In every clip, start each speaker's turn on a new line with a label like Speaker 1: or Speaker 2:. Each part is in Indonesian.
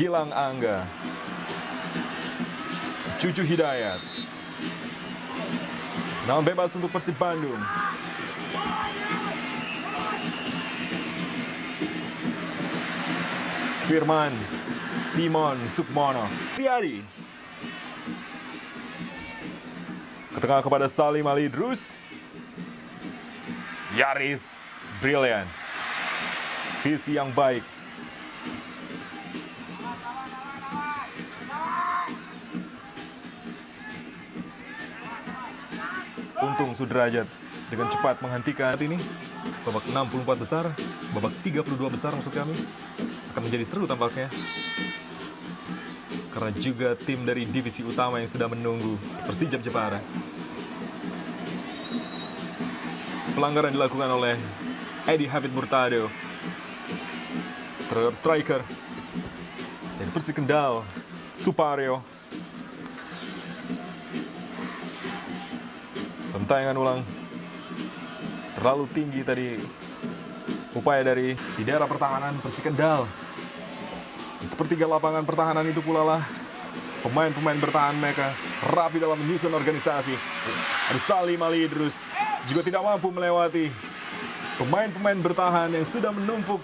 Speaker 1: Gilang Angga, Cucu Hidayat. Tendangan bebas untuk Persib Bandung. Firman Simon Sukmono Riyadi ke tengah kepada Salim Ali Idrus. Yaris brilian, visi yang baik. Untung Sudrajat dengan cepat menghentikan ini. Babak 64 besar, babak 32 besar maksud kami, akan menjadi seru tampaknya. Karena juga tim dari divisi utama yang sedang menunggu Persijap Jepara. Pelanggaran dilakukan oleh Edi Hafid Murtado terhadap striker dari Persik Kendal, Suparyo. Tayangan ulang terlalu tinggi tadi upaya dari di daerah pertahanan Persik Kendal. Di sepertiga lapangan pertahanan itu pula lah pemain-pemain bertahan mereka rapi dalam menyusun organisasi. Ada Salim Ali Idrus juga tidak mampu melewati pemain-pemain bertahan yang sudah menumpuk.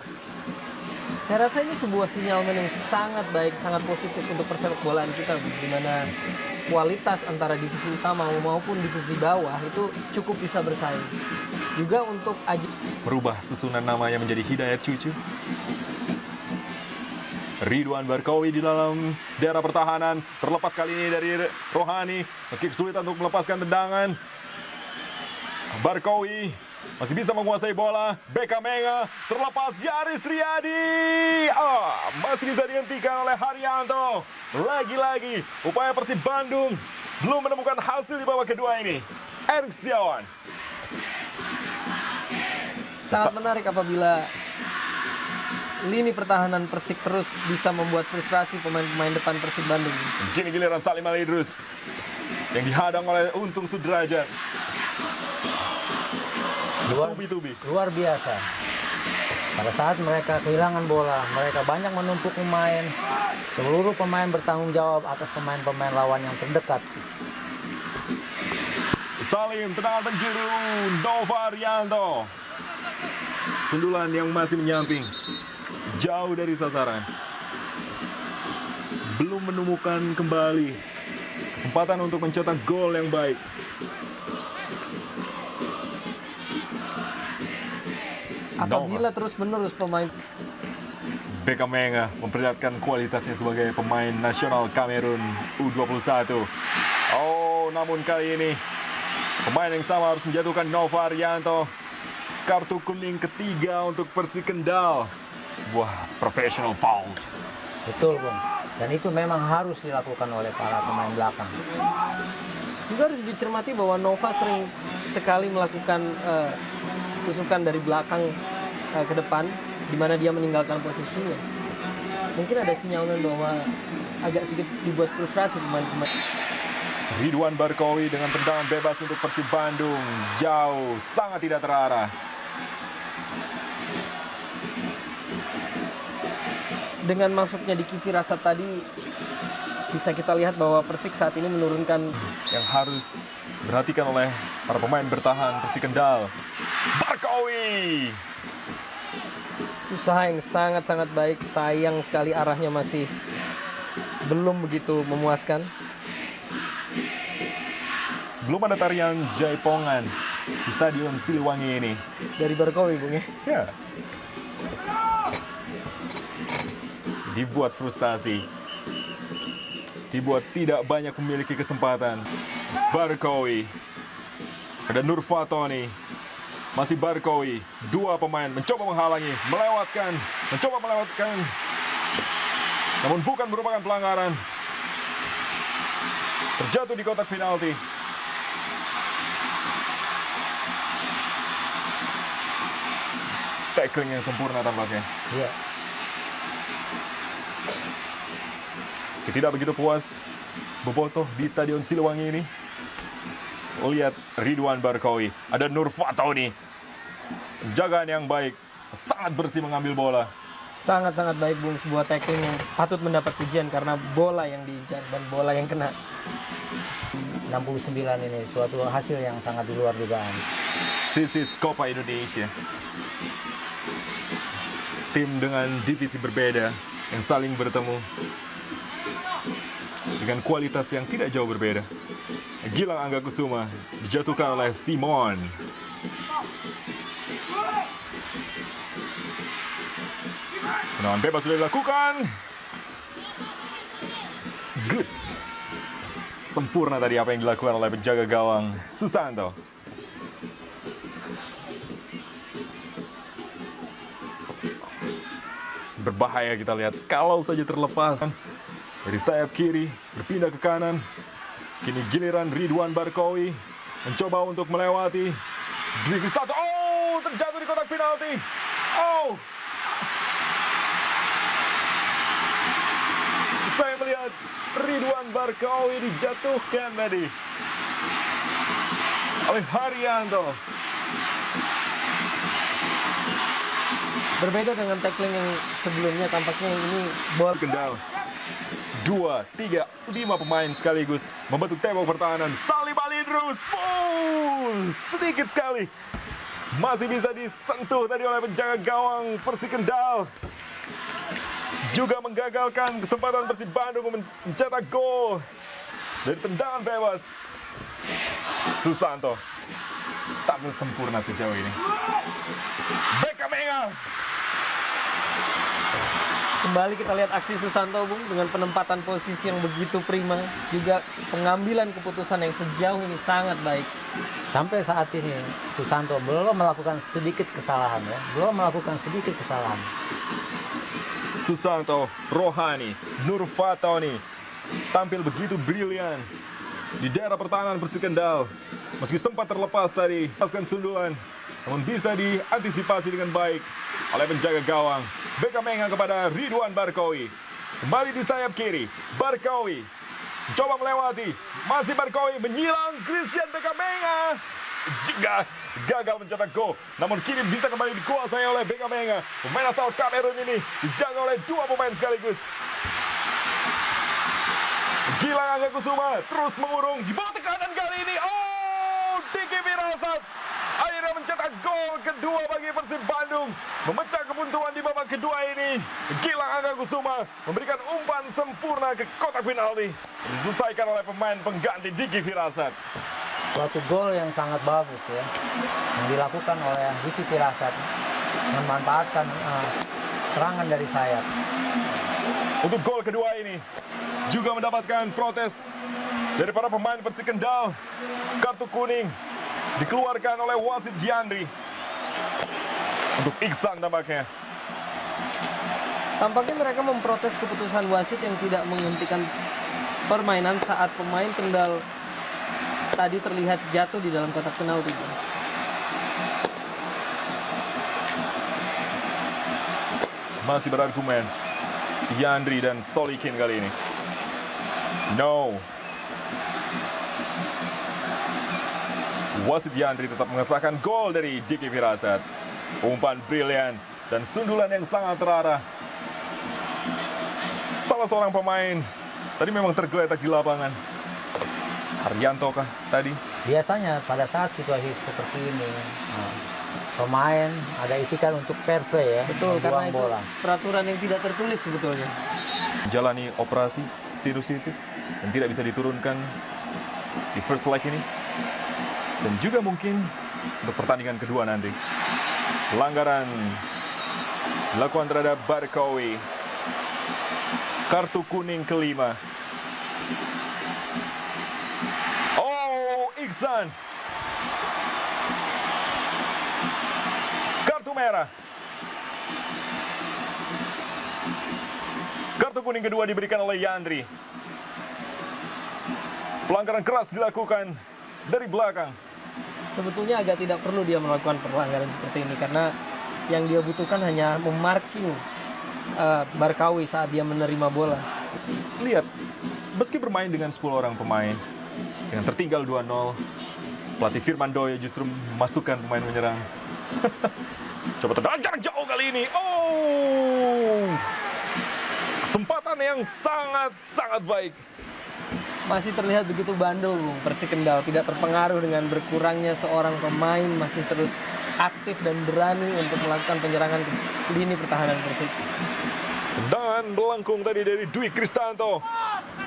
Speaker 2: Saya rasa ini sebuah sinyalmen yang sangat baik, sangat positif untuk persepak bolaan kita, di mana kualitas antara divisi utama maupun divisi bawah itu cukup bisa bersaing. Juga untuk
Speaker 1: Merubah susunan namanya menjadi Hidayat Cucu. Ridwan Barkowi di dalam daerah pertahanan, terlepas kali ini dari Rohani, meski kesulitan untuk melepaskan tendangan. Barkowi masih bisa menguasai bola. Beckham Menga terlepas, Yaris Riyadi. Masih bisa dihentikan oleh Haryanto. Lagi-lagi upaya Persib Bandung belum menemukan hasil di babak kedua ini. Erik Setiawan.
Speaker 2: sangat menarik apabila lini pertahanan Persik terus bisa membuat frustrasi pemain-pemain depan Persib Bandung.
Speaker 1: Kini giliran Salim Ali Idrus yang dihadang oleh Untung Sudrajat.
Speaker 3: Luar biasa. Pada saat mereka kehilangan bola, mereka banyak menumpuk pemain. Seluruh pemain bertanggung jawab atas pemain-pemain lawan yang terdekat.
Speaker 1: Salim, tendangan penjuru, Nova Arianto. Sundulan yang masih menyamping, jauh dari sasaran. Belum menemukan kembali kesempatan untuk mencetak gol yang baik.
Speaker 2: Apabila terus-menerus pemain
Speaker 1: Beckham Menga memperlihatkan kualitasnya sebagai pemain nasional Kamerun U21. Namun kali ini pemain yang sama harus menjatuhkan Nova Arianto. Kartu kuning ketiga untuk Persik Kendal. Sebuah professional foul.
Speaker 3: Betul, Bung. Dan itu memang harus dilakukan oleh para pemain belakang.
Speaker 2: juga harus dicermati bahwa Nova sering sekali melakukan tusukan dari belakang ke depan, di mana dia meninggalkan posisinya. Mungkin ada sinyalnya bahwa agak sedikit dibuat frustrasi pemain-pemain.
Speaker 1: Ridwan Barkowi dengan tendangan bebas untuk Persib Bandung. Jauh, sangat tidak terarah.
Speaker 2: Dengan masuknya Diki Firasat tadi, bisa kita lihat bahwa Persik saat ini menurunkan
Speaker 1: yang harus diperhatikan oleh para pemain bertahan Persik Kendal. Barkowi!
Speaker 2: usaha yang sangat-sangat baik. Sayang sekali arahnya masih belum begitu memuaskan.
Speaker 1: Belum ada tarian jaipongan di Stadion Siliwangi ini.
Speaker 2: Dari Barkowi, Bung ya?
Speaker 1: Ya. Dibuat frustasi. Dibuat tidak banyak memiliki kesempatan. Barkowi. Ada Nur Fatoni. Masih Barkowi. Dua pemain mencoba menghalangi, mencoba melewatkan. Namun bukan merupakan pelanggaran. Terjatuh di kotak penalti. Tackling yang sempurna tampaknya.
Speaker 3: Iya.
Speaker 1: Meski tidak begitu puas bobotoh di Stadion Siliwangi ini. Lihat Ridwan Barkowi. Ada Nur Fatoni. Penjagaan yang baik. Sangat bersih mengambil bola.
Speaker 2: Sangat-sangat baik Bung, sebuah tackling yang patut mendapat pujian karena bola yang diincar dan bola yang kena.
Speaker 3: 69 ini suatu hasil yang sangat di luar dugaan.
Speaker 1: This is Copa Indonesia. Tim dengan divisi berbeda yang saling bertemu dengan kualitas yang tidak jauh berbeda. Gilang Angga Kusuma dijatuhkan oleh Simon. Tendangan bebas sudah dilakukan. Good. Sempurna tadi apa yang dilakukan oleh penjaga gawang Susanto. Berbahaya kita lihat kalau saja terlepas dari sayap kiri berpindah ke kanan. Kini giliran Ridwan Barkowi mencoba untuk melewati Dwi Kristanto. Oh, terjatuh di kotak penalti. Oh, saya melihat Ridwan Barkowi dijatuhkan tadi oleh Haryanto.
Speaker 2: Berbeda dengan tackling yang sebelumnya, tampaknya yang ini bola
Speaker 1: Kendal 2, 3, 5 pemain sekaligus membentuk tembok pertahanan. Salim Alidrus, sedikit sekali masih bisa disentuh tadi oleh penjaga gawang Persik Kendal. Juga menggagalkan kesempatan Persib Bandung mencetak gol dari tendangan bebas. Susanto tampil sempurna sejauh ini. Beckham Enga.
Speaker 2: Kembali kita lihat aksi Susanto Bung dengan penempatan posisi yang begitu prima, juga pengambilan keputusan yang sejauh ini sangat baik.
Speaker 3: Sampai saat ini Susanto belum melakukan sedikit kesalahan ya, belum melakukan sedikit kesalahan.
Speaker 1: Susanto, Rohani, Nur Fatoni tampil begitu brilian di daerah pertahanan Persik Kendal. Meski sempat terlepas tadi, lepaskan sundulan, namun bisa diantisipasi dengan baik oleh penjaga gawang. Beckham Enga kepada Ridwan Barkowi. Kembali di sayap kiri, Barkowi coba melewati, masih Barkowi menyilang Christian Beckham Enga. Jika gagal mencetak gol, namun kini bisa kembali dikuasai oleh Beckham Enga. Pemain asal Kamerun ini dijaga oleh dua pemain sekaligus. Gilang Angga Kusuma terus mengurung di bawah tekanan kali ini. Oh, Diki Firasat akhirnya mencetak gol kedua bagi Persib Bandung, memecah kebuntuan di babak kedua ini. Gilang Angga Kusuma memberikan umpan sempurna ke kotak penalti, diselesaikan oleh pemain pengganti Diki Firasat.
Speaker 3: Suatu gol yang sangat bagus ya, yang dilakukan oleh Diki Firasat, memanfaatkan serangan dari sayap.
Speaker 1: Untuk gol kedua ini juga mendapatkan protes dari para pemain Persik Kendal. Kartu kuning dikeluarkan oleh wasit Giandri untuk Iksan tampaknya.
Speaker 2: Tampaknya mereka memprotes keputusan wasit yang tidak menghentikan permainan saat pemain Kendal tadi terlihat jatuh di dalam kotak penalti.
Speaker 1: Masih berargumen Giandri dan Solikin kali ini. No. Wasit Giandri tetap mengesahkan gol dari Diki Firasat. Umpan brilian dan sundulan yang sangat terarah. Salah seorang pemain tadi memang tergeletak di lapangan. Haryanto kah tadi?
Speaker 3: Biasanya pada saat situasi seperti ini, pemain ada itikat untuk fair play ya,
Speaker 2: Betul, karena
Speaker 3: membuang
Speaker 2: itu
Speaker 3: bola.
Speaker 2: peraturan yang tidak tertulis sebetulnya.
Speaker 1: Jalani operasi sinusitis dan tidak bisa diturunkan di first leg ini, dan juga mungkin untuk pertandingan kedua nanti. Pelanggaran dilakukan terhadap Barkowi. Kartu kuning kelima. Oh, Iksan. Kartu merah. Kartu kuning kedua diberikan oleh Yandri. Pelanggaran keras dilakukan dari belakang.
Speaker 2: Sebetulnya agak tidak perlu dia melakukan pelanggaran seperti ini karena yang dia butuhkan hanya memarking Barkawi saat dia menerima bola.
Speaker 1: Lihat, meski bermain dengan 10 orang pemain, dengan tertinggal 2-0, pelatih Firman Doya justru memasukkan pemain menyerang. Coba tendangan jarak jauh kali ini. Oh, kesempatan yang sangat baik.
Speaker 2: Masih terlihat begitu bandel, Bung. Persik Kendal tidak terpengaruh dengan berkurangnya seorang pemain, masih terus aktif dan berani untuk melakukan penyerangan ke lini pertahanan Persik.
Speaker 1: Tendangan melengkung tadi dari Dwi Kristanto.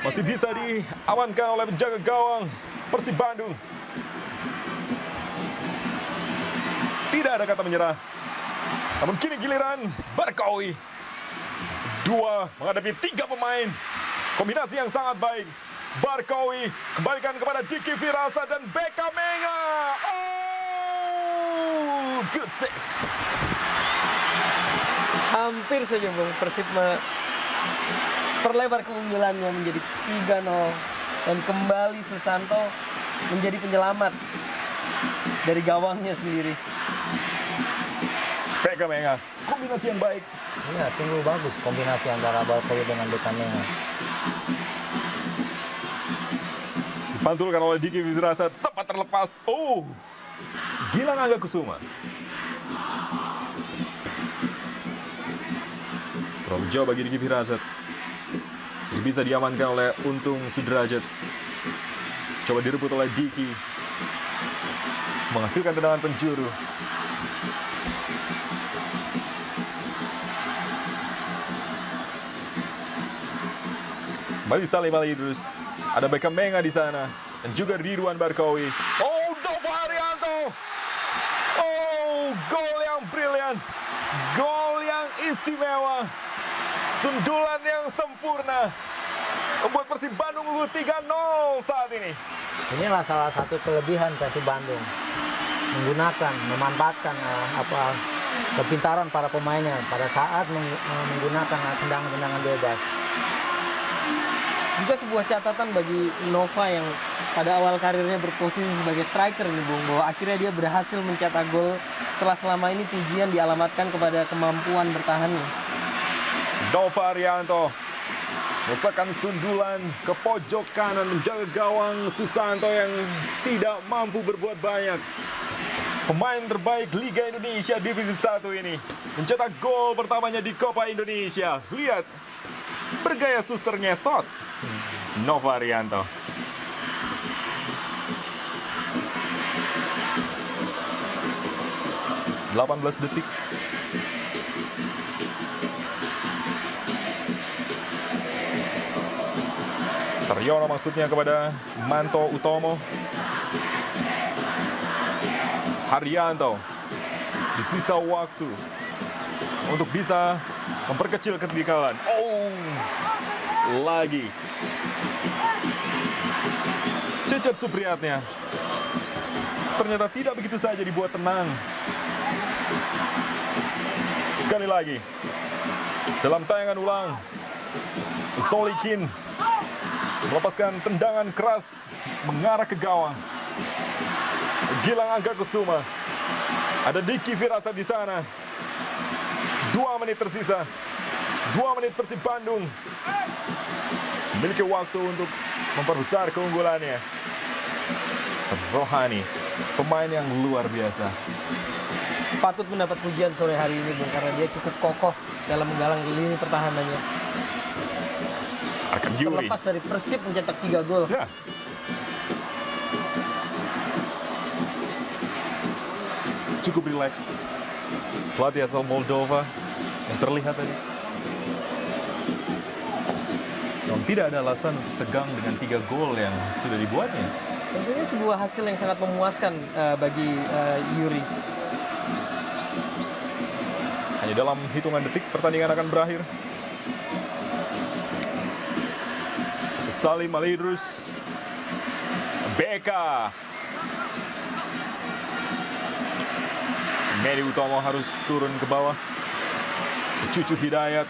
Speaker 1: Masih bisa diamankan oleh penjaga gawang Persib Bandung. Tidak ada kata menyerah. Namun kini giliran Barkawi. 2 menghadapi 3 pemain. Kombinasi yang sangat baik. Barkawi kembalikan kepada Diki Firasa dan Beka Menga. Oh, good save.
Speaker 2: Hampir saja, Bung, Persib perlebar keunggulannya menjadi 3-0 dan kembali Susanto menjadi penyelamat dari gawangnya sendiri.
Speaker 1: Beka Menga, kombinasi yang baik.
Speaker 3: Iya, sungguh bagus kombinasi antara Barkawi dengan Beka Menga.
Speaker 1: Dipantulkan oleh Diki Firasat, sempat terlepas. Oh, Gilang Angga Kusuma. Terlalu jauh bagi Diki Firasat. Masih bisa diamankan oleh Untung Sudrajat. Coba direbut oleh Diki. Menghasilkan tendangan penjuru. Kembali Salim Alidrus. Ada Beka Menga di sana. Dan juga Ridwan Barkawi. Oh, Nova Haryanto. Oh, gol yang brilian. Gol yang istimewa. Sundulan yang sempurna. Membuat Persib Bandung unggul 3-0 saat ini.
Speaker 3: Inilah salah satu kelebihan Persib Bandung. Memanfaatkan kepintaran para pemainnya pada saat menggunakan tendangan-tendangan bebas.
Speaker 2: Juga sebuah catatan bagi Nova yang pada awal karirnya berposisi sebagai striker ini, Bung, bahwa akhirnya dia berhasil mencetak gol setelah selama ini pujian dialamatkan kepada kemampuan bertahannya.
Speaker 1: Nova Haryanto merasakan sundulan ke pojok kanan menjaga gawang Susanto yang tidak mampu berbuat banyak. Pemain terbaik Liga Indonesia Divisi 1 ini mencetak gol pertamanya di Copa Indonesia. Lihat, bergaya suster ngesot. Nova Haryanto. (18 detik). Taryono maksudnya kepada Manto Utomo. Haryanto di sisa waktu untuk bisa memperkecil ketinggalan. Oh, lagi Cecep Supriyatnya ternyata tidak begitu saja dibuat tenang. Sekali lagi dalam tayangan ulang, Solikin melepaskan tendangan keras mengarah ke gawang. Gilang Angga Kusuma, ada Diki Firasat di sana. 2 menit tersisa. 2 menit Persib Bandung memiliki waktu untuk memperbesar keunggulannya. Rohani, pemain yang luar biasa.
Speaker 2: Patut mendapat pujian sore hari ini, Bung, karena dia cukup kokoh dalam menggalang lini pertahanannya.
Speaker 1: Arkan Yuri.
Speaker 2: Terlepas dari Persib mencetak 3 gol.
Speaker 1: Ya. Cukup rileks. Pelatih asal Moldova yang terlihat tadi. Dan tidak ada alasan tegang dengan 3 gol yang sudah dibuatnya.
Speaker 2: Tentunya sebuah hasil yang sangat memuaskan bagi Yuri.
Speaker 1: Hanya dalam hitungan detik pertandingan akan berakhir. Salim Alidrus, Beka. Medi Utomo harus turun ke bawah. Cucu Hidayat,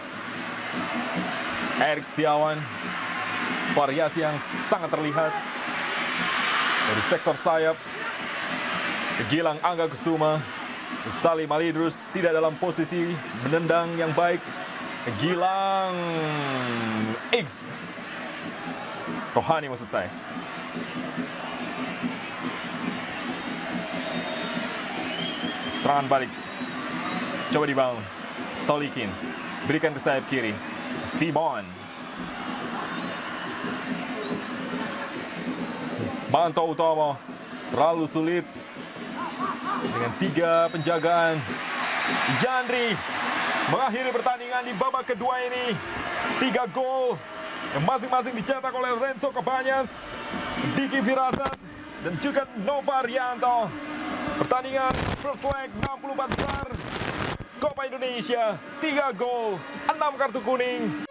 Speaker 1: Erik Setiawan. Variasi yang sangat terlihat dari sektor sayap. Gilang Angga Kusuma, Salim Alidrus tidak dalam posisi menendang yang baik. Gilang X Rohani maksud saya. Serangan balik Coba dibangun. Stolikin. Berikan ke sayap kiri. Simon. Manto Utomo. Terlalu sulit. Dengan 3 penjagaan. Yandri mengakhiri pertandingan di babak kedua ini. 3 gol yang masing-masing dicetak oleh Renzo Cabañas, Diki Firasat, dan juga Nova Rianto. Pertandingan first leg 64 besar Copa Indonesia, 3 gol, 6 kartu kuning.